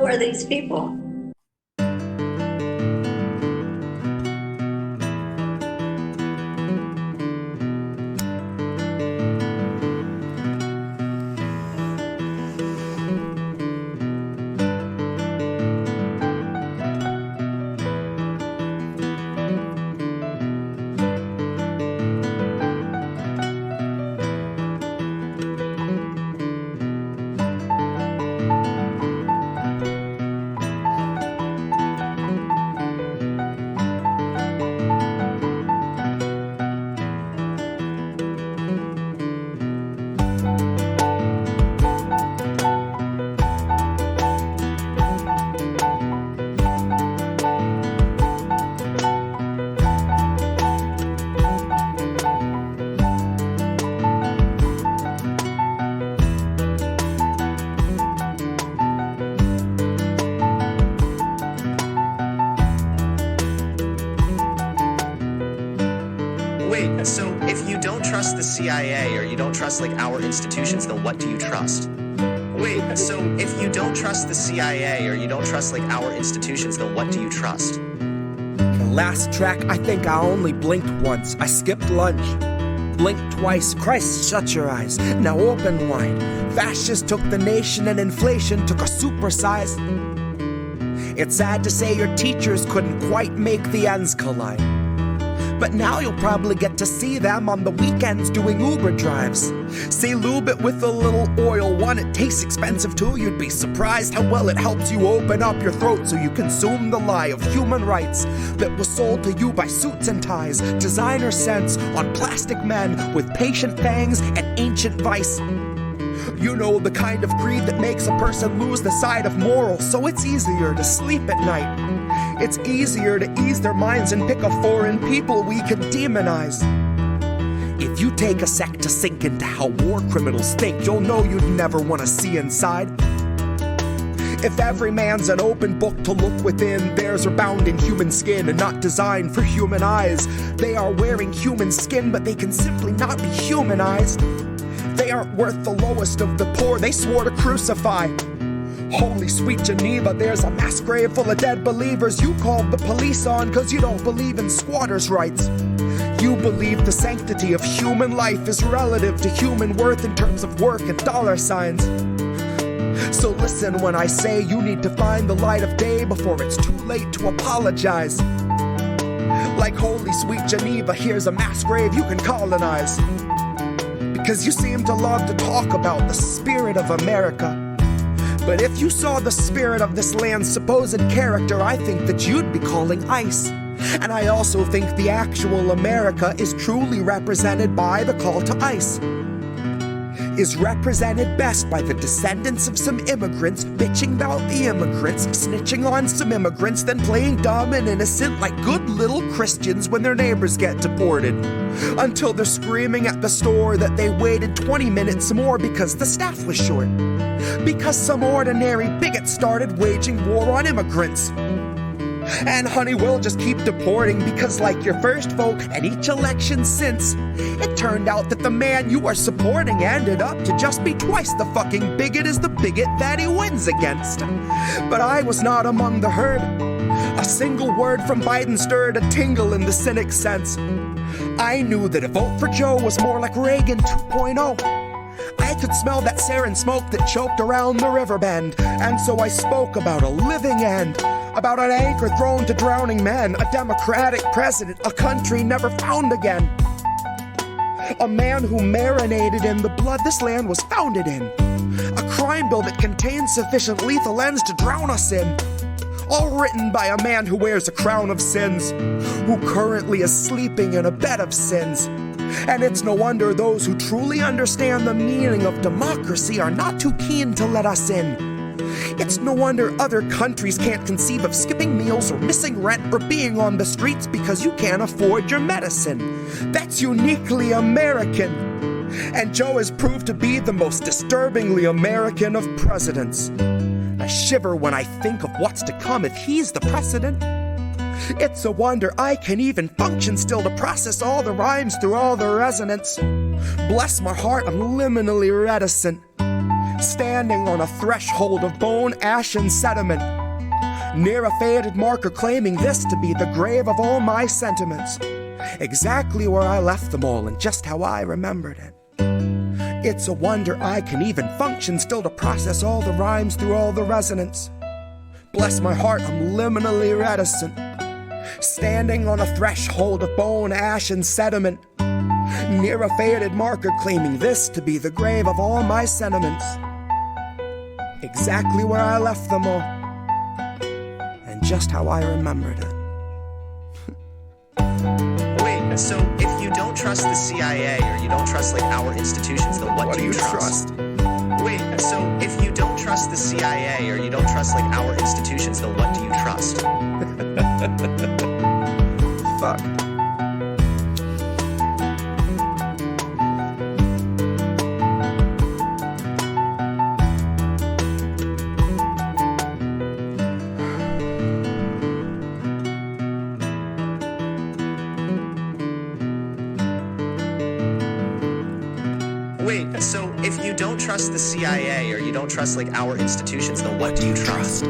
are these people? Wait, so if you don't trust the CIA or you don't trust like our institutions, then what do you trust? Wait, so if you don't trust the CIA or you don't trust like our institutions, then what do you trust? The last track, I think I only blinked once. I skipped lunch. Blinked twice. Christ, shut your eyes. Now open wide. Fascists took the nation and inflation took a supersize. It's sad to say your teachers couldn't quite make the ends collide. But now you'll probably get to see them on the weekends doing Uber drives. Say lube it with a little oil. One, it tastes expensive too. You'd be surprised how well it helps you open up your throat so you consume the lie of human rights that was sold to you by suits and ties. Designer scents on plastic men with patient fangs and ancient vice. You know, the kind of greed that makes a person lose the sight of morals, so it's easier to sleep at night. It's easier to ease their minds and pick a foreign people we could demonize. If you take a sec to sink into how war criminals think, you'll know you'd never want to see inside. If every man's an open book to look within, theirs are bound in human skin and not designed for human eyes. They are wearing human skin, but they can simply not be humanized. They aren't worth the lowest of the poor they swore to crucify. Holy sweet Geneva, there's a mass grave full of dead believers you called the police on cause you don't believe in squatters' rights. You believe the sanctity of human life is relative to human worth in terms of work and dollar signs. So listen when I say you need to find the light of day before it's too late to apologize. Like holy sweet Geneva, here's a mass grave you can colonize. Because you seem to love to talk about the spirit of America. But if you saw the spirit of this land's supposed character, I think that you'd be calling ICE. And I also think the actual America is truly represented by the call to ICE. Is represented best by the descendants of some immigrants bitching about the immigrants, snitching on some immigrants, then playing dumb and innocent like good little Christians when their neighbors get deported. Until they're screaming at the store that they waited 20 minutes more because the staff was short. Because some ordinary bigot started waging war on immigrants. And honey, we'll just keep deporting because like your first vote at each election since, it turned out that the man you are supporting ended up to just be twice the fucking bigot as the bigot that he wins against. But I was not among the herd. A single word from Biden stirred a tingle in the cynic sense. I knew that a vote for Joe was more like Reagan 2.0. I could smell that sarin smoke that choked around the river bend, and so I spoke about a living end, about an anchor thrown to drowning men, a democratic president, a country never found again. A man who marinated in the blood this land was founded in, a crime bill that contains sufficient lethal ends to drown us in. All written by a man who wears a crown of sins, who currently is sleeping in a bed of sins. And it's no wonder those who truly understand the meaning of democracy are not too keen to let us in. It's no wonder other countries can't conceive of skipping meals or missing rent or being on the streets because you can't afford your medicine. That's uniquely American. And Joe has proved to be the most disturbingly American of presidents. I shiver when I think of what's to come if he's the precedent. It's a wonder I can even function still to process all the rhymes through all the resonance. Bless my heart, I'm liminally reticent. Standing on a threshold of bone, ash, and sediment, near a faded marker claiming this to be the grave of all my sentiments. Exactly where I left them all and just how I remembered it. It's a wonder I can even function still to process all the rhymes through all the resonance. Bless my heart, I'm liminally reticent. Standing on a threshold of bone, ash, and sediment, near a faded marker claiming this to be the grave of all my sentiments. Exactly where I left them all, and just how I remembered it. Wait, so if you don't trust the CIA or you don't trust like our institutions, then what do you trust? Wait, so if you don't trust the CIA or you don't trust like our institutions, then what do you trust? Fuck. Wait, so if you don't trust the CIA or you don't trust like our institutions, then what do you trust?